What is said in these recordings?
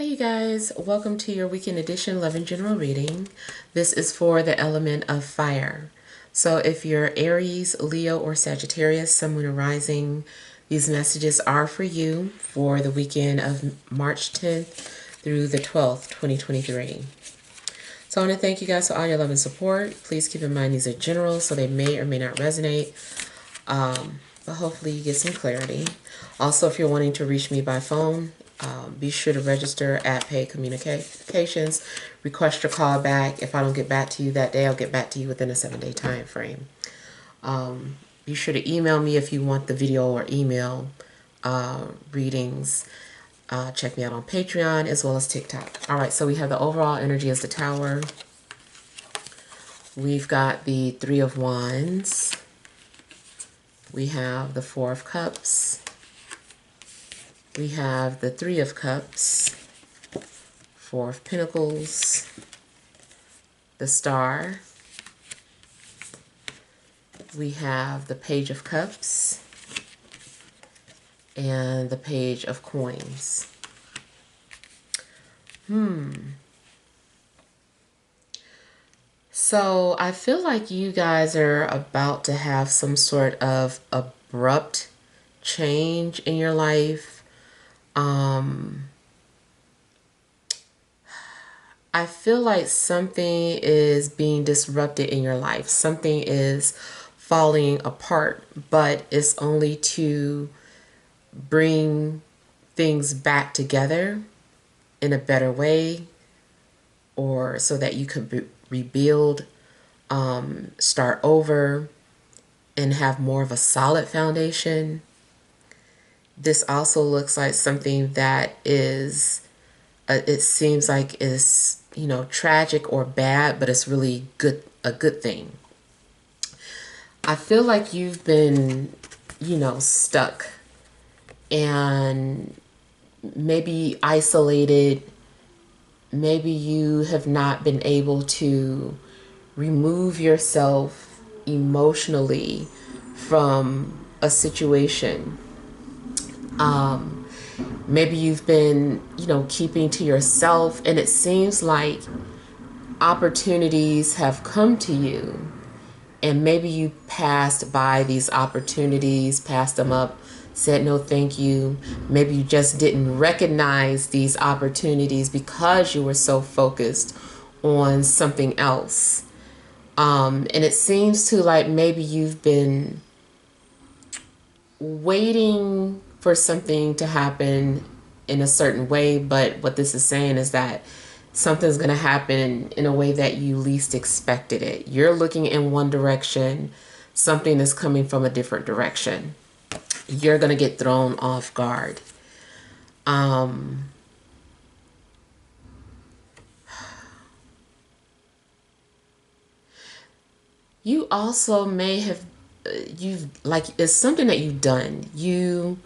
Hey you guys, welcome to your weekend edition Love and General reading. This is for the element of fire. So if you're Aries, Leo, or Sagittarius, Sun, Moon, or Rising, these messages are for you for the weekend of March 10th through the 12th, 2023. So I want to thank you guys for all your love and support. Please keep in mind these are general, so they may or may not resonate. But hopefully you get some clarity. Also, if you're wanting to reach me by phone, be sure to register at Paid Communications. Request your call back. If I don't get back to you that day, I'll get back to you within a 7-day time frame. Be sure to email me if you want the video or email readings. Check me out on Patreon as well as TikTok. All right, so we have the overall energy as the Tower. We've got the Three of Wands. We have the Four of Cups. We have the Three of Cups, Four of Pentacles, the Star. We have the Page of Cups and the Page of Coins. So I feel like you guys are about to have some sort of abrupt change in your life. I feel like something is being disrupted in your life. Something is falling apart, but it's only to bring things back together in a better way, or so that you could rebuild, start over, and have more of a solid foundation. This also looks like something that is, it seems like is, tragic or bad, but it's really a good thing. I feel like you've been, stuck and maybe isolated. Maybe you have not been able to remove yourself emotionally from a situation. Maybe you've been, keeping to yourself, and it seems like opportunities have come to you, and maybe you passed by these opportunities, passed them up, said no thank you. Maybe you just didn't recognize these opportunities because you were so focused on something else. And it seems to like maybe you've been waiting for something to happen in a certain way, but what this is saying is that something's going to happen in a way that you least expected it. You're looking in one direction, something is coming from a different direction. You're going to get thrown off guard. You also may have, it's something that you've done. You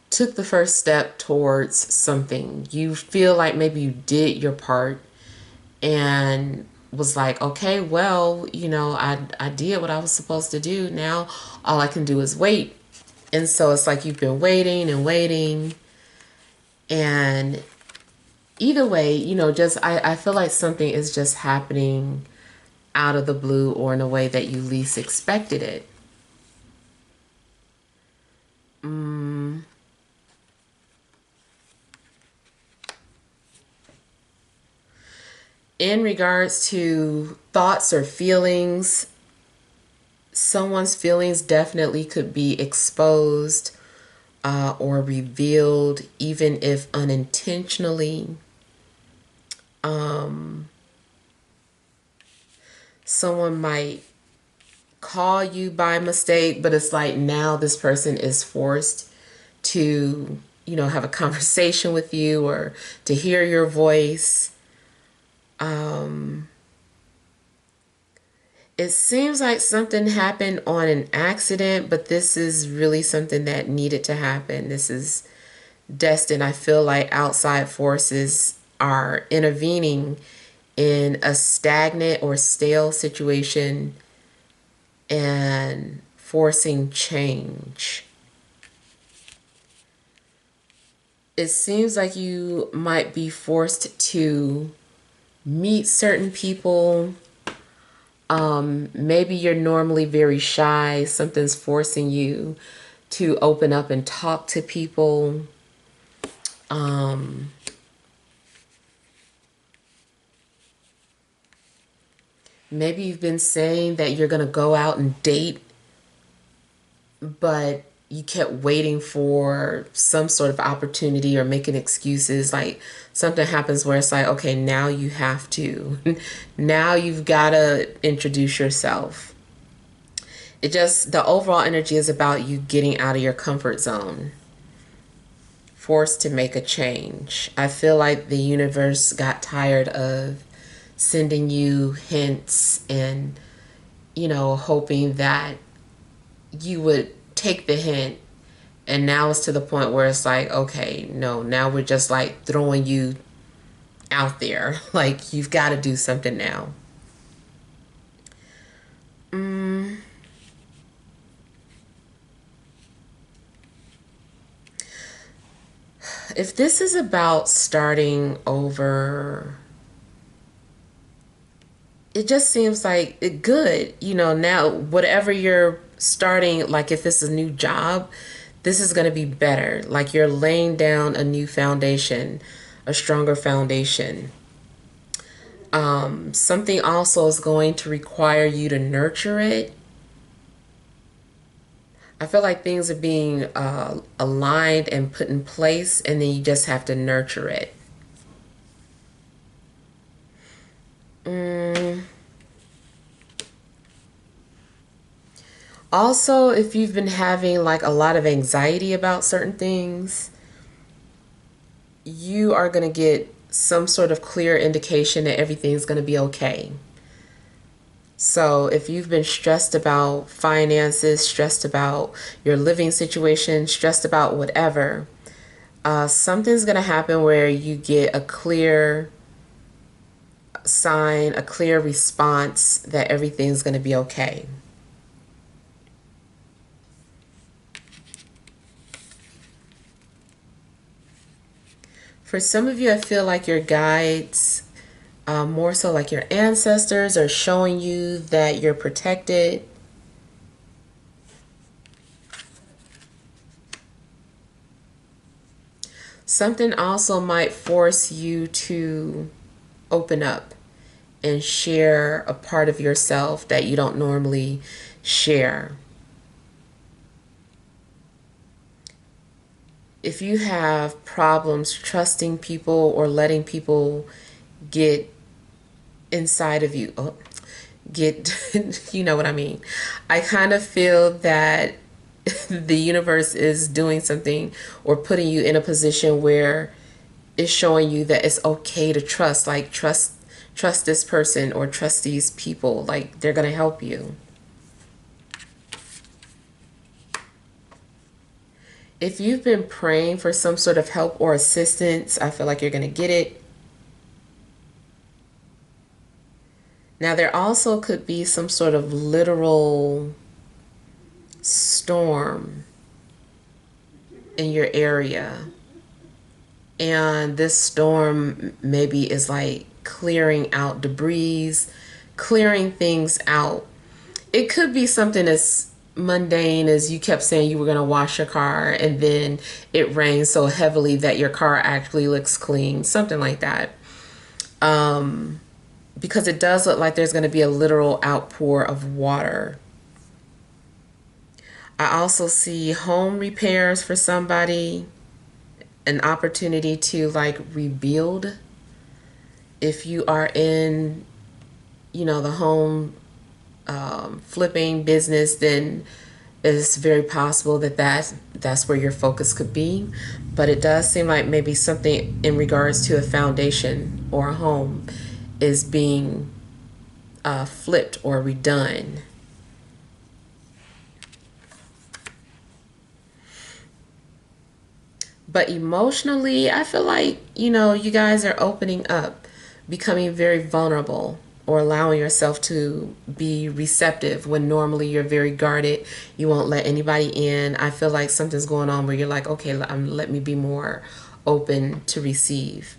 took the first step towards something. You feel like maybe you did your part and was like, okay, well, I did what I was supposed to do. Now all I can do is wait. And so it's like you've been waiting and waiting. And either way, I feel like something is just happening out of the blue or in a way that you least expected it. In regards to thoughts or feelings, someone's feelings definitely could be exposed or revealed, even if unintentionally. Someone might call you by mistake, but it's like now this person is forced to, have a conversation with you or to hear your voice. It seems like something happened on an accident, but this is really something that needed to happen. This is destined. I feel like outside forces are intervening in a stagnant or stale situation and forcing change. it seems like you might be forced to meet certain people. Maybe you're normally very shy. Something's forcing you to open up and talk to people. Maybe you've been saying that you're going to go out and date, but you kept waiting for some sort of opportunity or making excuses. Like something happens where it's like, okay, now you have to. Now you've got to introduce yourself. It just, the overall energy is about you getting out of your comfort zone, forced to make a change. I feel like the universe got tired of sending you hints and, hoping that you would take the hint. And now it's to the point where it's like, okay, no, now we're just like throwing you out there. Like you've got to do something now. If this is about starting over, it just seems like it good. Now whatever you're starting, like if it's a new job, this is going to be better. Like you're laying down a new foundation, a stronger foundation. Something also is going to require you to nurture it. I feel like things are being aligned and put in place, and then you just have to nurture it. Also, if you've been having like a lot of anxiety about certain things, you are going to get some sort of clear indication that everything's going to be okay. So if you've been stressed about finances, stressed about your living situation, stressed about whatever, something's going to happen where you get a clear sign, a clear response that everything's going to be okay. For some of you, I feel like your guides, more so like your ancestors, are showing you that you're protected. Something also might force you to open up and share a part of yourself that you don't normally share. If you have problems trusting people or letting people get inside of you, you know what I mean. I kind of feel that the universe is doing something or putting you in a position where it's showing you that it's okay to trust, like trust this person or trust these people, like they're going to help you. If you've been praying for some sort of help or assistance, I feel like you're going to get it. Now, there also could be some sort of literal storm in your area. And this storm maybe is like clearing out debris, clearing things out. It could be something as mundane as you kept saying you were going to wash your car and then it rained so heavily that your car actually looks clean, something like that. Because it does look like there's going to be a literal outpour of water. I also see home repairs for somebody, an opportunity to like rebuild. If you are in, the home flipping business, then it's very possible that that's where your focus could be. But it does seem like maybe something in regards to a foundation or a home is being flipped or redone. But emotionally, I feel like, you guys are opening up, becoming very vulnerable, or allowing yourself to be receptive when normally you're very guarded. You won't let anybody in. I feel like something's going on where you're like, okay, let me be more open to receive.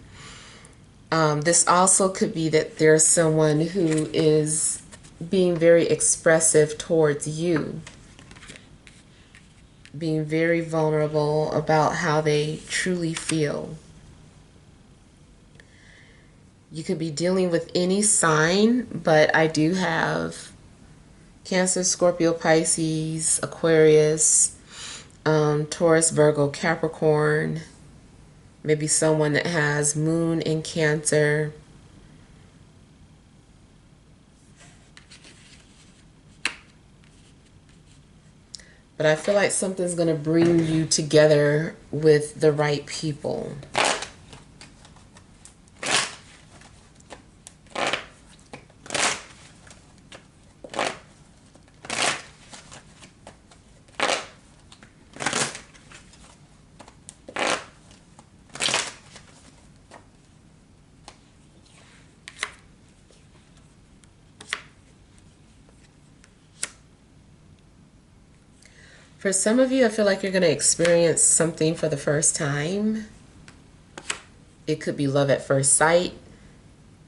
This also could be that there's someone who is being very expressive towards you, being very vulnerable about how they truly feel. You could be dealing with any sign, but I do have Cancer, Scorpio, Pisces, Aquarius, Taurus, Virgo, Capricorn, maybe someone that has Moon in Cancer. But I feel like something's going to bring you together with the right people. For some of you, I feel like you're going to experience something for the first time. It could be love at first sight.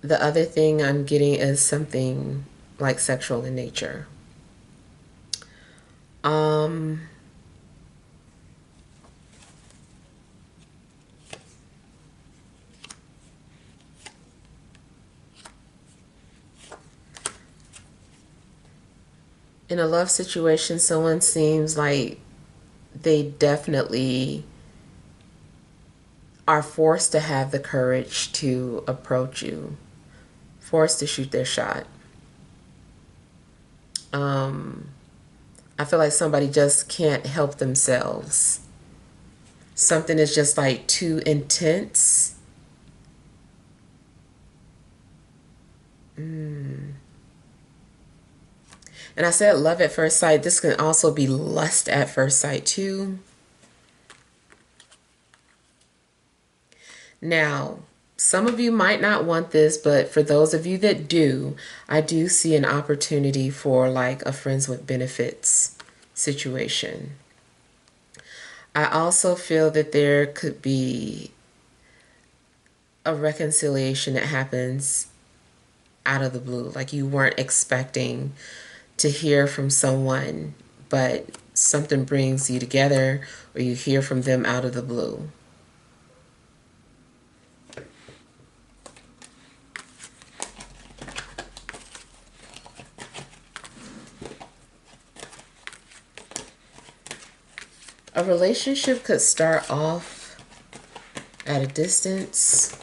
The other thing I'm getting is something like sexual in nature. In a love situation, someone seems like they definitely are forced to have the courage to approach you, forced to shoot their shot. I feel like somebody just can't help themselves. Something is just like too intense. And I said love at first sight. This can also be lust at first sight too. Now, some of you might not want this, but for those of you that do, I do see an opportunity for like a friends with benefits situation. I also feel that there could be a reconciliation that happens out of the blue. Like you weren't expecting to hear from someone, but something brings you together, or you hear from them out of the blue. A relationship could start off at a distance.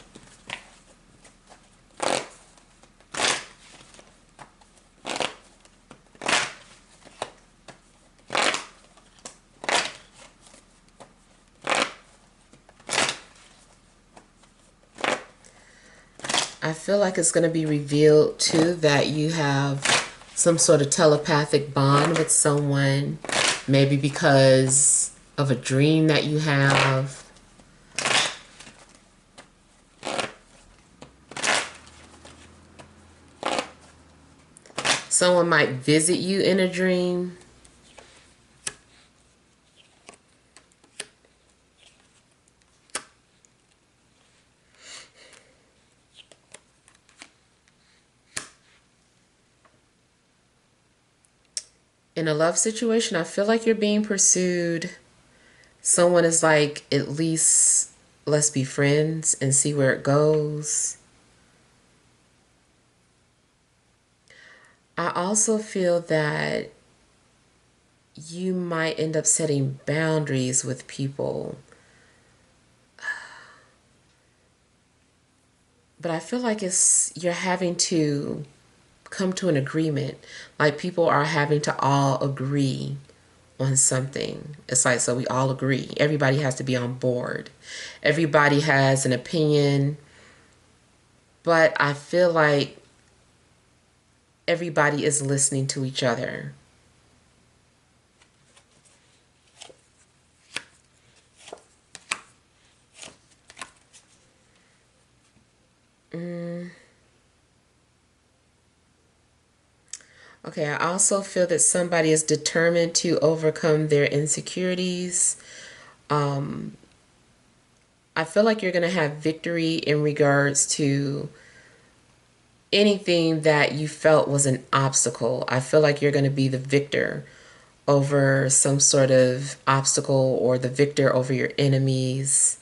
I feel like it's going to be revealed too that you have some sort of telepathic bond with someone, maybe because of a dream that you have. Someone might visit you in a dream. In a love situation, I feel like you're being pursued. Someone is like, at least let's be friends and see where it goes. I also feel that you might end up setting boundaries with people. But I feel like you're having to come to an agreement. Like people are having to all agree on something. It's like, so we all agree. Everybody has to be on board. Everybody has an opinion. But I feel like everybody is listening to each other. Okay, I also feel that somebody is determined to overcome their insecurities. I feel like you're going to have victory in regards to anything that you felt was an obstacle. I feel like you're going to be the victor over some sort of obstacle, or the victor over your enemies.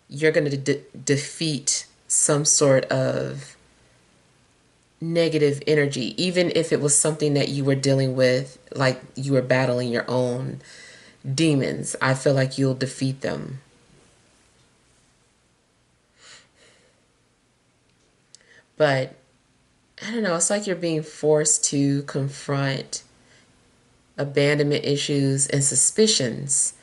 You're going to defeat some sort of negative energy, even if it was something that you were dealing with, like you were battling your own demons. I feel like you'll defeat them. But I don't know, it's like you're being forced to confront abandonment issues and suspicions.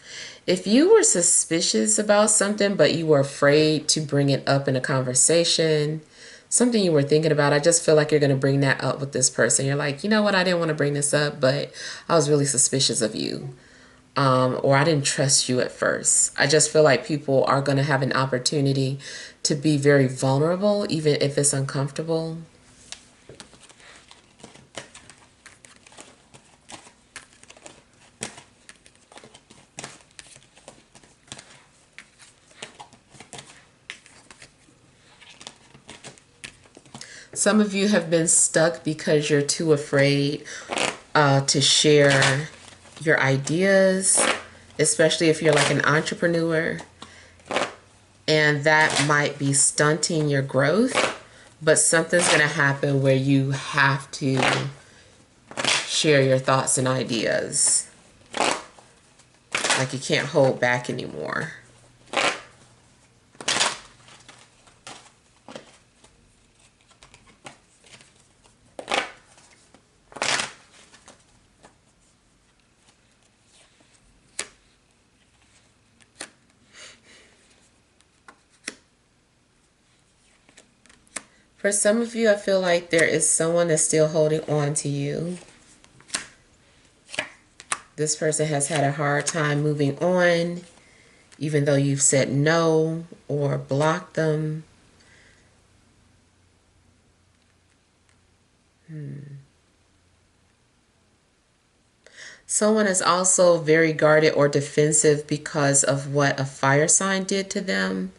If you were suspicious about something, but you were afraid to bring it up in a conversation, something you were thinking about, I just feel like you're going to bring that up with this person. You're like, you know what, I didn't want to bring this up, but I was really suspicious of you. Or I didn't trust you at first. I just feel like people are going to have an opportunity to be very vulnerable, even if it's uncomfortable. Some of you have been stuck because you're too afraid to share your ideas, especially if you're like an entrepreneur, and that might be stunting your growth. But something's going to happen where you have to share your thoughts and ideas. Like you can't hold back anymore. For some of you, I feel like there is someone that's still holding on to you. This person has had a hard time moving on, even though you've said no or blocked them. Someone is also very guarded or defensive because of what a fire sign did to them.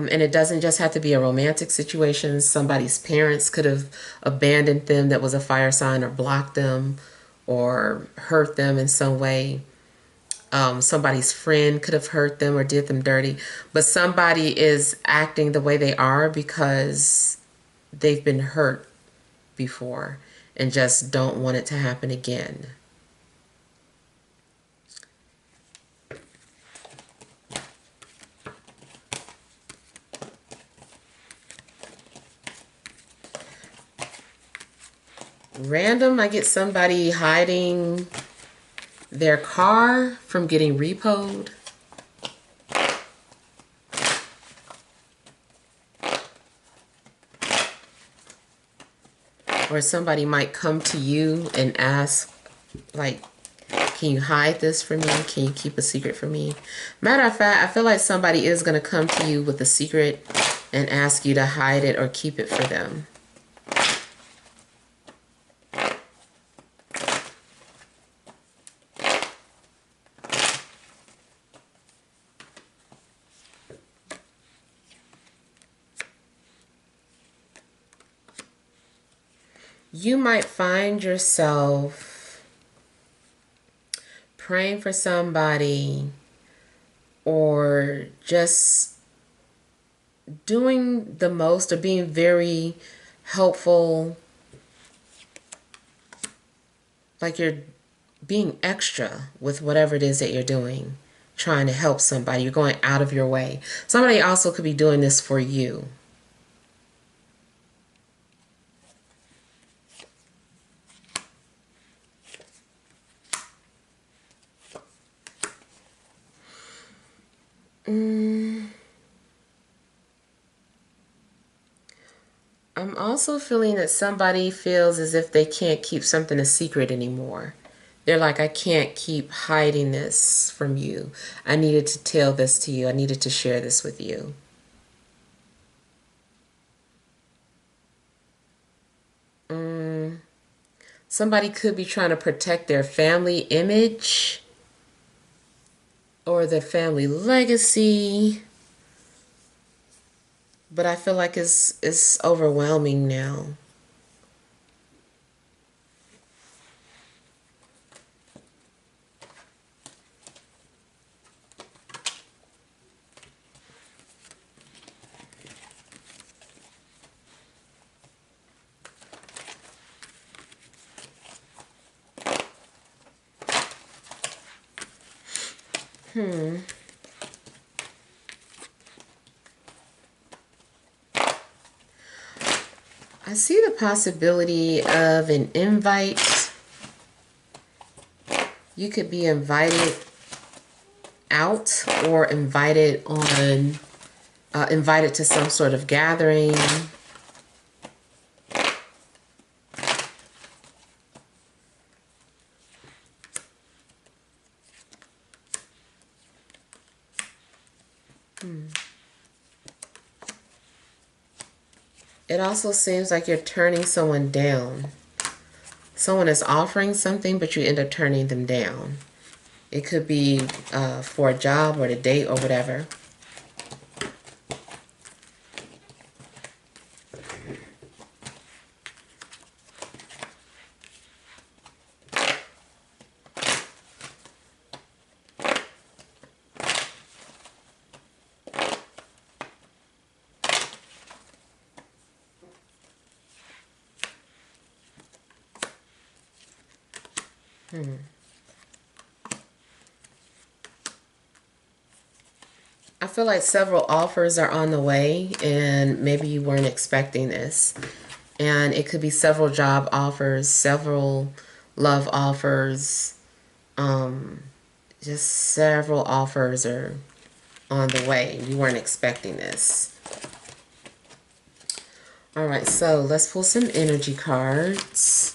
And it doesn't just have to be a romantic situation. Somebody's parents could have abandoned them that was a fire sign, or blocked them, or hurt them in some way. Somebody's friend could have hurt them or did them dirty. But somebody is acting the way they are because they've been hurt before and just don't want it to happen again. Random, I get somebody hiding their car from getting repoed. Or somebody might come to you and ask, like, can you hide this for me? Can you keep a secret for me? Matter of fact, I feel like somebody is going to come to you with a secret and ask you to hide it or keep it for them. You might find yourself praying for somebody, or just doing the most, or being very helpful, like you're being extra with whatever it is that you're doing, trying to help somebody. You're going out of your way. Somebody also could be doing this for you. I'm also feeling that somebody feels as if they can't keep something a secret anymore. They're like, I can't keep hiding this from you. I needed to tell this to you. I needed to share this with you. Somebody could be trying to protect their family image. or the family legacy. But I feel like it's overwhelming now. I see the possibility of an invite. You could be invited out or invited on, invited to some sort of gathering. It also seems like you're turning someone down. Someone is offering something, but you end up turning them down. It could be for a job or a date or whatever. I feel like several offers are on the way, and maybe you weren't expecting this. And it could be several job offers, several love offers. Just several offers are on the way. You weren't expecting this. All right, so let's pull some energy cards.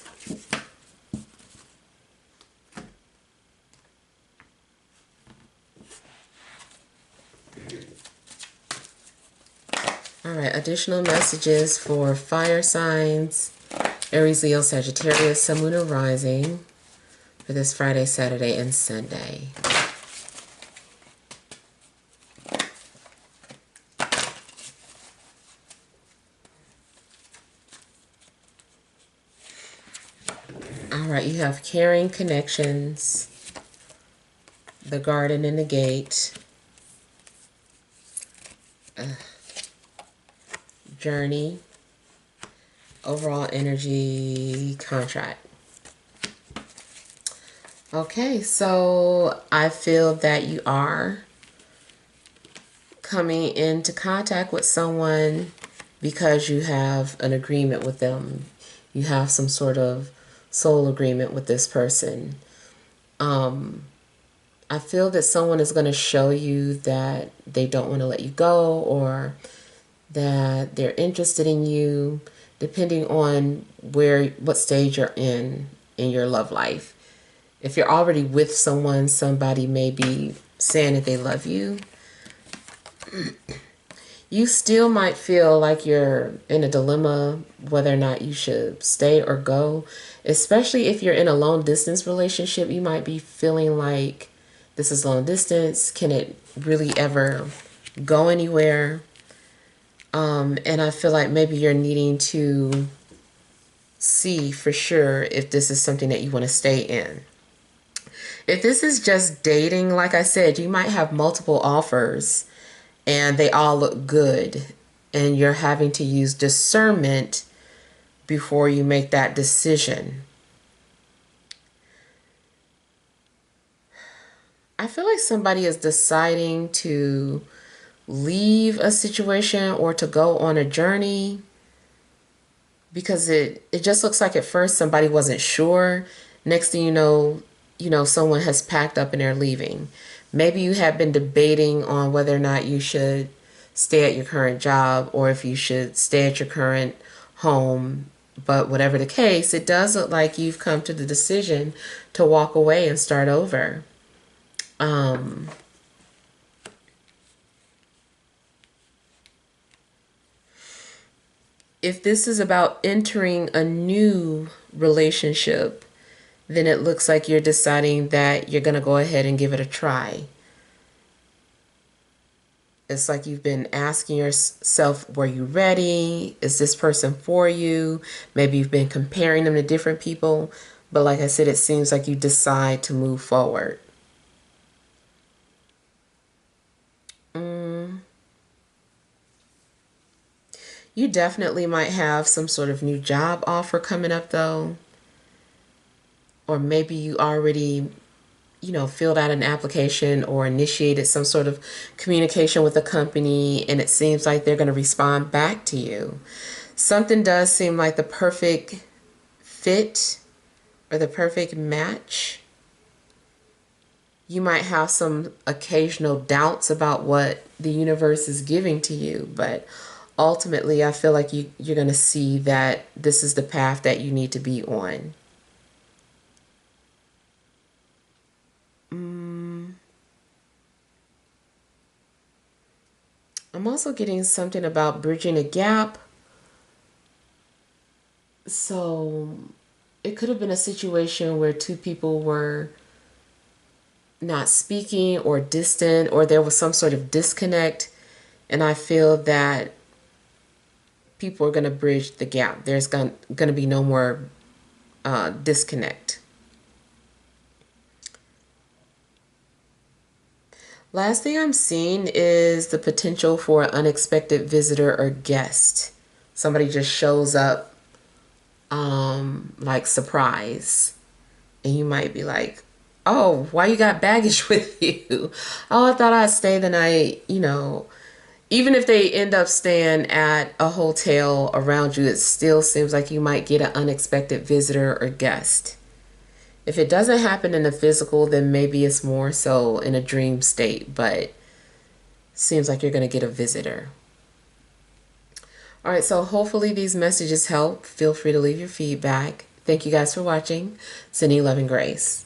All right, additional messages for fire signs, Aries, Leo, Sagittarius, Sun, Moon, and Rising for this Friday, Saturday, and Sunday. All right, you have caring connections, the garden and the gate, journey, overall energy, contract. Okay, so I feel that you are coming into contact with someone because you have an agreement with them. You have some sort of soul agreement with this person. I feel that someone is going to show you that they don't want to let you go, or that they're interested in you, depending on what stage you're in your love life. If you're already with someone, somebody may be saying that they love you. You still might feel like you're in a dilemma whether or not you should stay or go. Especially if you're in a long distance relationship, you might be feeling like this is long distance. Can it really ever go anywhere? And I feel like maybe you're needing to see for sure if this is something that you want to stay in. If this is just dating, like I said, you might have multiple offers and they all look good, and you're having to use discernment before you make that decision. I feel like somebody is deciding to leave a situation or to go on a journey because it just looks like at first somebody wasn't sure. Next thing you know, someone has packed up and they're leaving. Maybe you have been debating on whether or not you should stay at your current job or if you should stay at your current home. But whatever the case, it does look like you've come to the decision to walk away and start over. If this is about entering a new relationship, then it looks like you're deciding that you're going to go ahead and give it a try. It's like you've been asking yourself, were you ready? Is this person for you? Maybe you've been comparing them to different people. But like I said, it seems like you decide to move forward. You definitely might have some sort of new job offer coming up though. Or maybe you already, filled out an application or initiated some sort of communication with a company and it seems like they're going to respond back to you. Something does seem like the perfect fit or the perfect match. You might have some occasional doubts about what the universe is giving to you, but ultimately I feel like you're going to see that this is the path that you need to be on. I'm also getting something about bridging a gap. So it could have been a situation where two people were not speaking or distant, or there was some sort of disconnect. And I feel that people are going to bridge the gap. There's going to be no more disconnect. Last thing I'm seeing is the potential for an unexpected visitor or guest. Somebody just shows up like surprise. And you might be like, oh, why you got baggage with you? Oh, I thought I'd stay the night. Even if they end up staying at a hotel around you, it still seems like you might get an unexpected visitor or guest. If it doesn't happen in the physical, then maybe it's more so in a dream state, but seems like you're going to get a visitor. All right, so hopefully these messages help. Feel free to leave your feedback. Thank you guys for watching. Sending love and grace.